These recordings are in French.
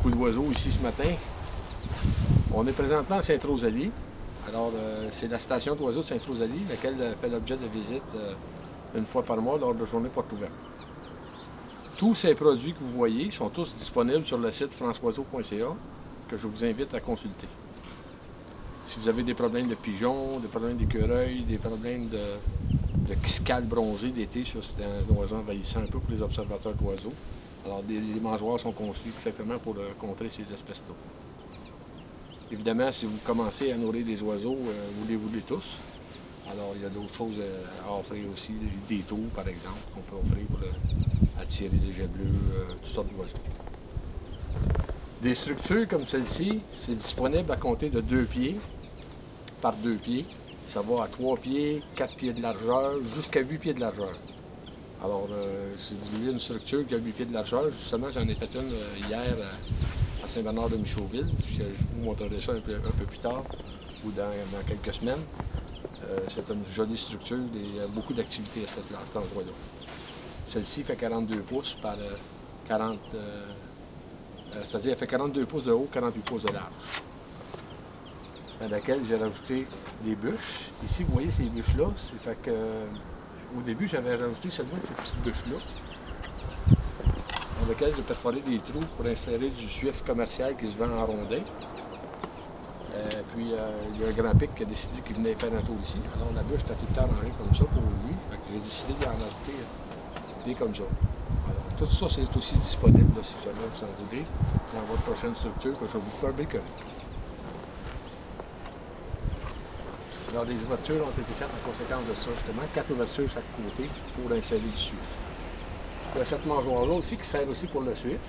beaucoup d'oiseaux ici ce matin. On est présentement à Sainte-Rosalie. Alors, c'est la station d'oiseaux de Sainte-Rosalie, laquelle fait l'objet de visite une fois par mois lors de journées portes ouvertes. Tous ces produits que vous voyez sont tous disponibles sur le site franceoiseau.ca que je vous invite à consulter. Si vous avez des problèmes de pigeons, des problèmes d'écureuils, des problèmes de quiscales bronzées d'été, c'est un oiseau envahissant un peu pour les observateurs d'oiseaux. Alors, les mangeoires sont conçus exactement pour contrer ces espèces-là. Évidemment, si vous commencez à nourrir des oiseaux, vous les voulez tous. Alors, il y a d'autres choses à offrir aussi, des taux, par exemple, qu'on peut offrir pour attirer les jets bleus, toutes sortes d'oiseaux. Des structures comme celle-ci, c'est disponible à compter de 2 pieds par 2 pieds. Ça va à 3 pieds, 4 pieds de largeur, jusqu'à 8 pieds de largeur. Alors, si vous voulez une structure qui a 8 pieds de largeur, justement, j'en ai fait une hier à Saint-Bernard-de-Michauville. Je vous montrerai ça un peu plus tard, ou dans quelques semaines. C'est une jolie structure, il y a beaucoup d'activités à cet endroit-là. Celle-ci fait 42 pouces par 40... c'est-à-dire elle fait 42 pouces de haut, 48 pouces de large. Dans laquelle j'ai rajouté des bûches. Ici, vous voyez ces bûches-là, c'est fait que... Au début, j'avais rajouté seulement ces petites bûches-là, dans lesquelles j'ai perforé des trous pour insérer du suif commercial qui se vend en rondins. Puis, il y a un grand pic qui a décidé qu'il venait faire un tour ici. Alors, la bûche était tout le temps rangée comme ça pour lui. Fait que j'ai décidé d'en ajouter des comme ça. Alors, tout ça, c'est aussi disponible, là, si jamais vous en voulez, dans votre prochaine structure que je vais vous faire bricoler. Alors, les ouvertures ont été faites en conséquence de ça, justement, 4 ouvertures chaque côté pour insérer du suif. Il y a cette mangeoire-là aussi qui sert aussi pour le suif.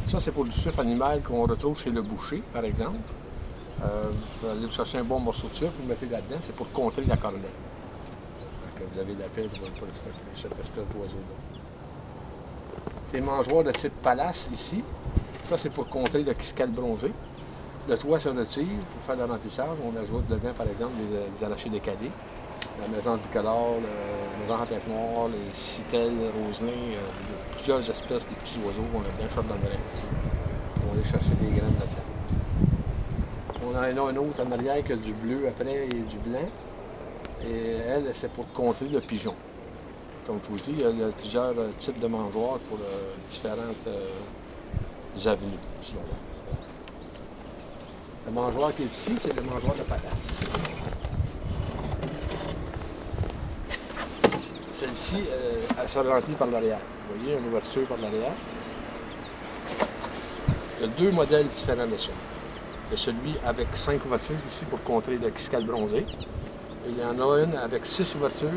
Ça, c'est pour du suif animal qu'on retrouve chez le boucher, par exemple. Vous allez vous chercher un bon morceau de suif, vous le mettez là-dedans, c'est pour contrer la cornette. Donc, vous avez la paix pour cette espèce d'oiseau-là. Ces mangeoires de type palace ici, ça c'est pour contrer le quiscale bronzé. Le toit se retire pour faire le remplissage. On ajoute dedans, par exemple, des arrachés décalés, la maison bicolore, le maison en tête noire, les citelles, roselins, plusieurs espèces de petits oiseaux qu'on a dedans, chardonneret. On va aller chercher des graines là-dedans. On en a un autre en arrière qui a du bleu après et du blanc. Et elle, c'est pour contrer le pigeon. Comme je vous dis, il y a plusieurs types de mangeoires pour différentes avenues, si on veut. Le mangeoire qui est ici, c'est le mangeoir de palace. Celle-ci, elle se remplit par l'arrière. Vous voyez, une ouverture par l'arrière. Il y a 2 modèles différents de ça. Il y a celui avec 5 ouvertures ici pour contrer le quiscale bronzé. Et il y en a une avec 6 ouvertures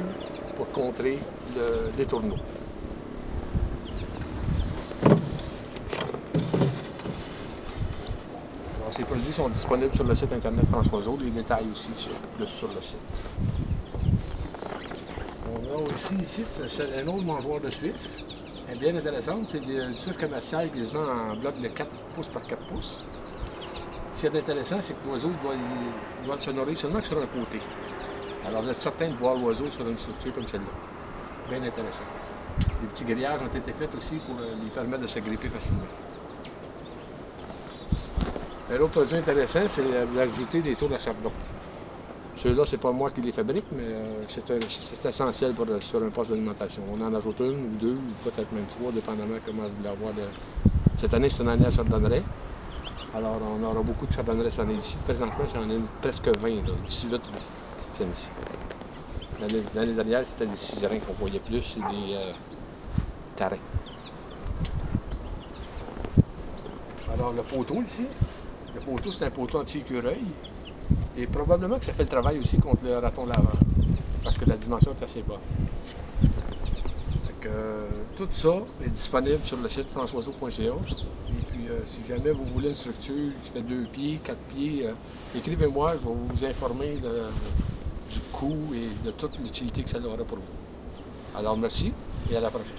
pour contrer les tourneaux. Alors, ces produits sont disponibles sur le site internet Franceoiseau, les détails aussi sur le site. On a aussi ici un autre mangeoire de suif. Elle est bien intéressante, c'est du suif commercial qui se vend en bloc de 4 pouces par 4 pouces. Ce qui est intéressant, c'est que l'oiseau doit se nourrir seulement que sur un côté. Alors vous êtes certain de voir l'oiseau sur une structure comme celle-là. Bien intéressant. Les petits grillages ont été faits aussi pour lui permettre de se gripper facilement. Un autre produit intéressant, c'est d'ajouter des tours de chardon. Ceux-là, c'est pas moi qui les fabrique, mais c'est essentiel sur un poste d'alimentation. On en ajoute une ou 2, ou peut-être même 3, dépendamment comment vous voulez avoir. Cette année, c'est une année à chardonneret. Alors, on aura beaucoup de chardonneret cette année ici. Présentement, j'en ai presque 20, 18 qui tiennent ici. L'année dernière, c'était des ciserins qu'on voyait plus et des tarins. Alors, le poteau ici, le poteau, c'est un poteau anti-écureuil. Et probablement que ça fait le travail aussi contre le raton laveur, parce que la dimension est assez bonne. Tout ça est disponible sur le site franceoiseau.ca. Et puis, si jamais vous voulez une structure qui fait 2 pieds, 4 pieds, écrivez-moi, je vais vous informer du coût et de toute l'utilité que ça aura pour vous. Alors, merci et à la prochaine.